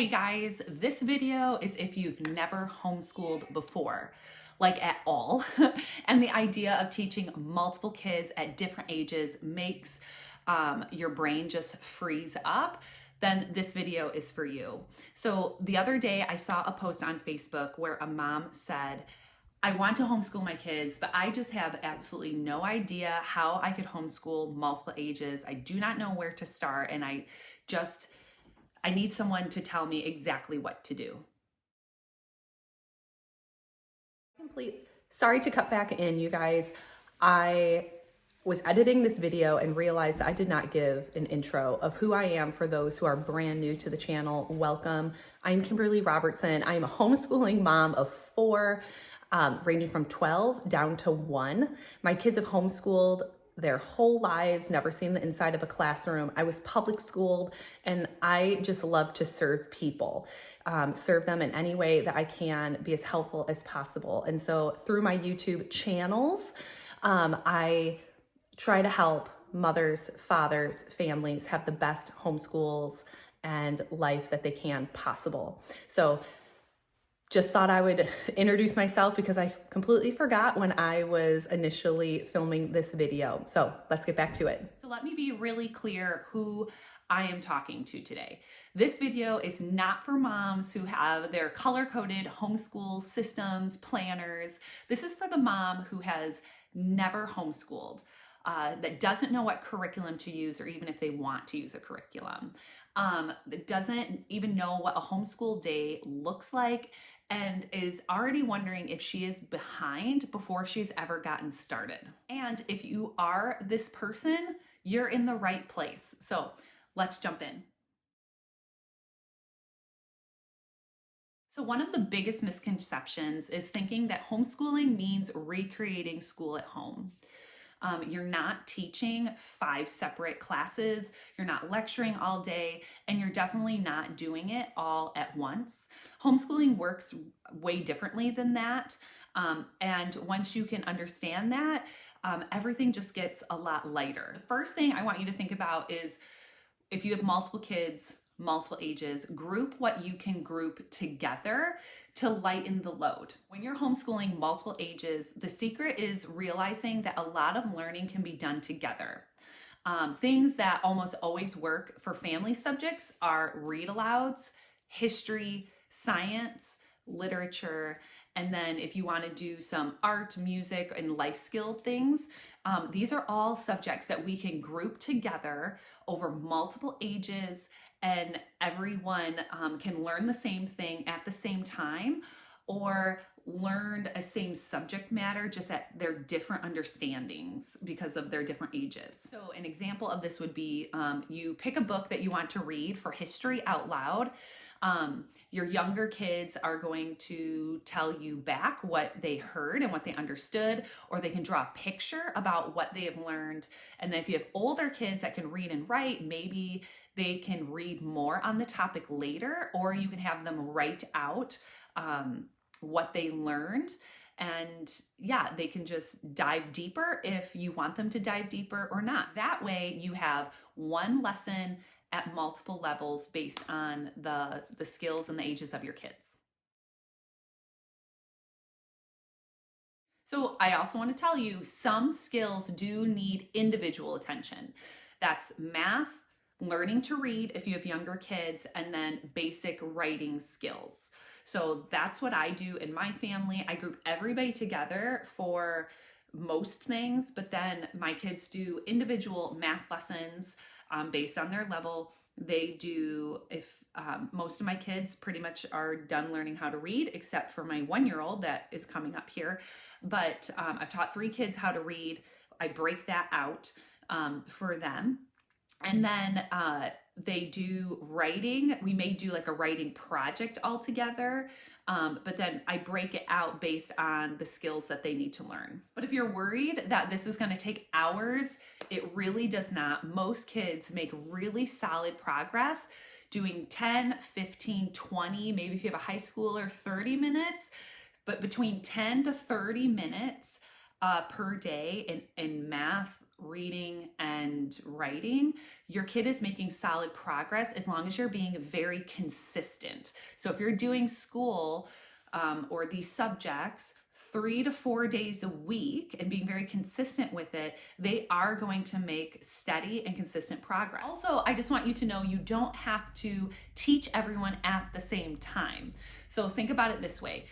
Hey guys, this video is if you've never homeschooled before, like at all. And the idea of teaching multiple kids at different ages makes your brain just freeze up, then this video is for you. So the other day I saw a post on Facebook where a mom said, I want to homeschool my kids, but I just have absolutely no idea how I could homeschool multiple ages. I do not know where to start, and I need someone to tell me exactly what to do. Sorry to cut back in, you guys. I was editing this video and realized I did not give an intro of who I am for those who are brand new to the channel. Welcome. I'm Kimberly Robertson. I am a homeschooling mom of 4, ranging from 12 down to 1. My kids have homeschooled their whole lives, never seen the inside of a classroom. I was public schooled, and I just love to serve people, serve them in any way that I can, be as helpful as possible. And so through my YouTube channels, I try to help mothers, fathers, families have the best homeschools and life that they can possible. So just thought I would introduce myself because I completely forgot when I was initially filming this video. So let's get back to it. So let me be really clear who I am talking to today. This video is not for moms who have their color-coded homeschool systems, planners. This is for the mom who has never homeschooled, that doesn't know what curriculum to use, or even if they want to use a curriculum, that doesn't even know what a homeschool day looks like, and is already wondering if she is behind before she's ever gotten started. And if you are this person, you're in the right place. So let's jump in. So one of the biggest misconceptions is thinking that homeschooling means recreating school at home. You're not teaching 5 separate classes, you're not lecturing all day, and you're definitely not doing it all at once. Homeschooling works way differently than that. And once you can understand that, everything just gets a lot lighter. The first thing I want you to think about is if you have multiple kids, multiple ages, group what you can group together to lighten the load. When you're homeschooling multiple ages, the secret is realizing that a lot of learning can be done together. Things that almost always work for family subjects are read alouds, history, science, literature, and then if you want to do some art, music, and life skill things, these are all subjects that we can group together over multiple ages, and everyone can learn the same thing at the same time, or learn a same subject matter just at their different understandings because of their different ages. So an example of this would be you pick a book that you want to read for history out loud. Your younger kids are going to tell you back what they heard and what they understood, or they can draw a picture about what they have learned. And then if you have older kids that can read and write, maybe they can read more on the topic later, or you can have them write out what they learned. And yeah, they can just dive deeper if you want them to dive deeper or not. That way you have one lesson at multiple levels based on the skills and the ages of your kids. So I also want to tell you, some skills do need individual attention. That's math, learning to read if you have younger kids, and then basic writing skills. So that's what I do in my family. I group everybody together for most things, but then my kids do individual math lessons based on their level. They do, if most of my kids pretty much are done learning how to read, except for my 1-year-old that is coming up here. But I've taught 3 kids how to read. I break that out for them. And then they do writing. We may do like a writing project all together, but then I break it out based on the skills that they need to learn. But if you're worried that this is going to take hours, it really does not. Most kids make really solid progress doing 10, 15, 20, maybe if you have a high schooler, 30 minutes, but between 10 to 30 minutes per day in math, reading and writing, your kid is making solid progress as long as you're being very consistent. So if you're doing school or these subjects 3 to 4 days a week and being very consistent with it, they are going to make steady and consistent progress. Also, I just want you to know you don't have to teach everyone at the same time. So think about it this way.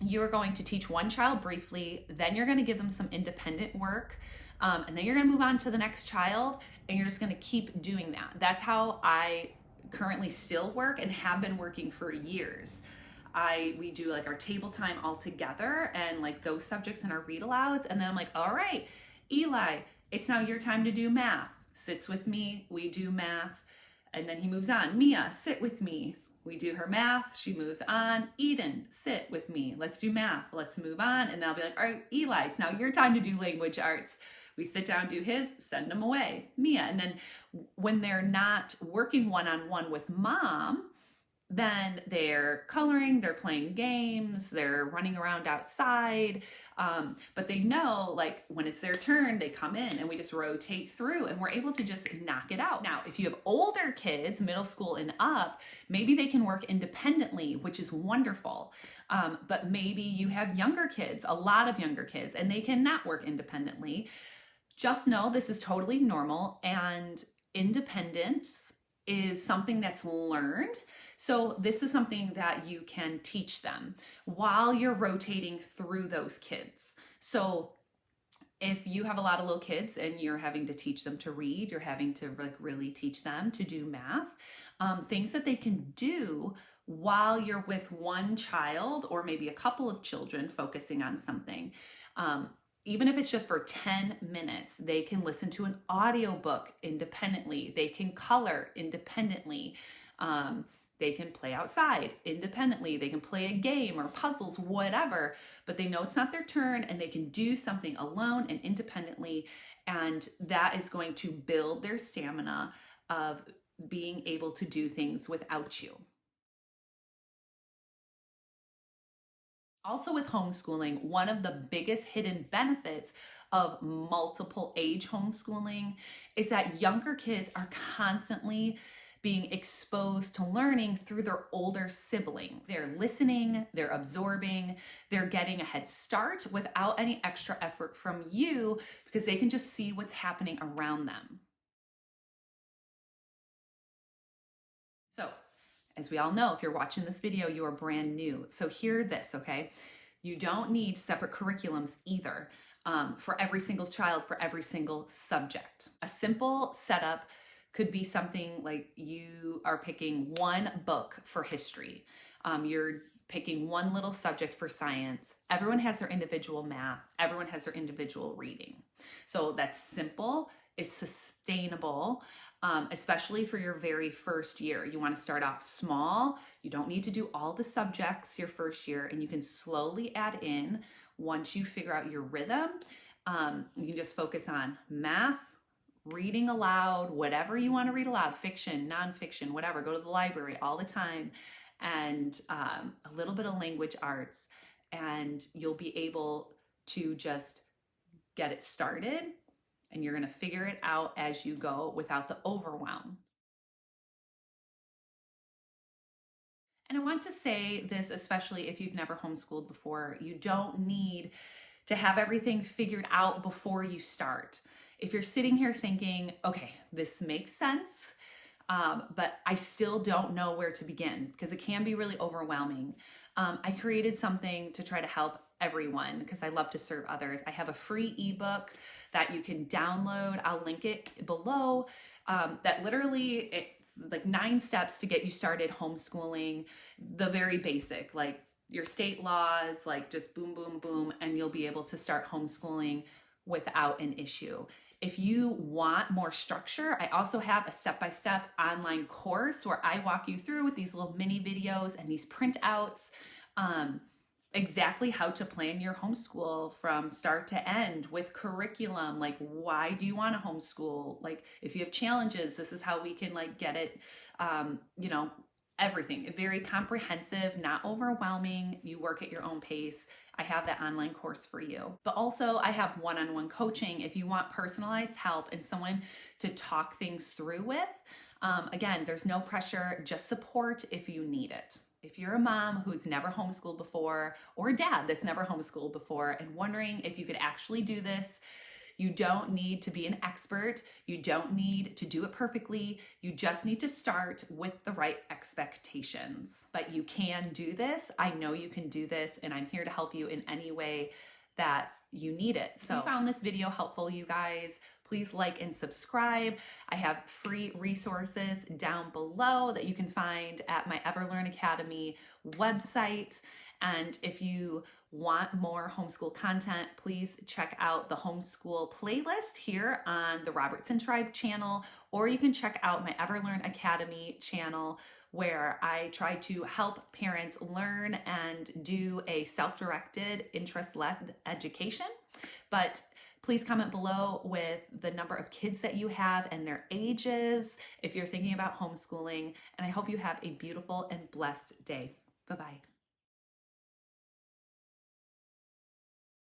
You're going to teach one child briefly, then you're going to give them some independent work, and then you're going to move on to the next child, and you're just going to keep doing that. That's how I currently still work and have been working for years. We do like our table time all together and like those subjects in our read alouds. And then I'm like, all right, Eli, it's now your time to do math. Sits with me, we do math. And then he moves on. Mia, sit with me. We do her math, she moves on. Eden, sit with me. Let's do math, let's move on. And they'll be like, all right, Eli, it's now your time to do language arts. We sit down, do his, send him away. Mia. And then when they're not working one-on-one with mom, then they're coloring, they're playing games, they're running around outside, but they know like when it's their turn, they come in and we just rotate through and we're able to just knock it out. Now, if you have older kids, middle school and up, maybe they can work independently, which is wonderful. But maybe you have younger kids, a lot of younger kids, and they cannot work independently. Just know this is totally normal, and independence is something that's learned. So this is something that you can teach them while you're rotating through those kids. So if you have a lot of little kids and you're having to teach them to read, you're having to like really teach them to do math, things that they can do while you're with one child or maybe a couple of children focusing on something. Even if it's just for 10 minutes, they can listen to an audiobook independently. They can color independently. They can play outside independently. They can play a game or puzzles, whatever, but they know it's not their turn and they can do something alone and independently. And that is going to build their stamina of being able to do things without you. Also with homeschooling, one of the biggest hidden benefits of multiple age homeschooling is that younger kids are constantly being exposed to learning through their older siblings. They're listening, they're absorbing, they're getting a head start without any extra effort from you because they can just see what's happening around them. So, as we all know, if you're watching this video, you are brand new. So hear this, okay? You don't need separate curriculums either for every single child, for every single subject. A simple setup could be something like you are picking one book for history. You're picking one little subject for science. Everyone has their individual math. Everyone has their individual reading. So that's simple, it's sustainable, especially for your very first year. You want to start off small. You don't need to do all the subjects your first year, and you can slowly add in once you figure out your rhythm. You can just focus on math, reading aloud, whatever you want to read aloud, fiction, nonfiction, whatever. Go to the library all the time, and a little bit of language arts, and you'll be able to just get it started, and you're going to figure it out as you go without the overwhelm. And I want to say this, especially if you've never homeschooled before, you don't need to have everything figured out before you start. If you're sitting here thinking, okay, this makes sense, but I still don't know where to begin, because it can be really overwhelming. I created something to try to help everyone because I love to serve others. I have a free ebook that you can download. I'll link it below. That literally, it's like 9 steps to get you started homeschooling, the very basic, like your state laws, like just boom, boom, boom, and you'll be able to start homeschooling without an issue. If you want more structure, I also have a step-by-step online course where I walk you through with these little mini videos and these printouts, exactly how to plan your homeschool from start to end with curriculum. Like, why do you want to homeschool? Like, if you have challenges, this is how we can like get it, everything. Very comprehensive, not overwhelming. You work at your own pace. I have that online course for you. But also, I have one-on-one coaching if you want personalized help and someone to talk things through with. Again, there's no pressure, just support if you need it. If you're a mom who's never homeschooled before, or a dad that's never homeschooled before and wondering if you could actually do this, you don't need to be an expert. You don't need to do it perfectly. You just need to start with the right expectations. But you can do this. I know you can do this, and I'm here to help you in any way that you need it. So if you found this video helpful, you guys, please like and subscribe. I have free resources down below that you can find at my Everlearn Academy website. And if you want more homeschool content, please check out the homeschool playlist here on the Robertson Tribe channel, or you can check out my Everlearn Academy channel, where I try to help parents learn and do a self-directed, interest-led education. But please comment below with the number of kids that you have and their ages if you're thinking about homeschooling. And I hope you have a beautiful and blessed day. Bye-bye.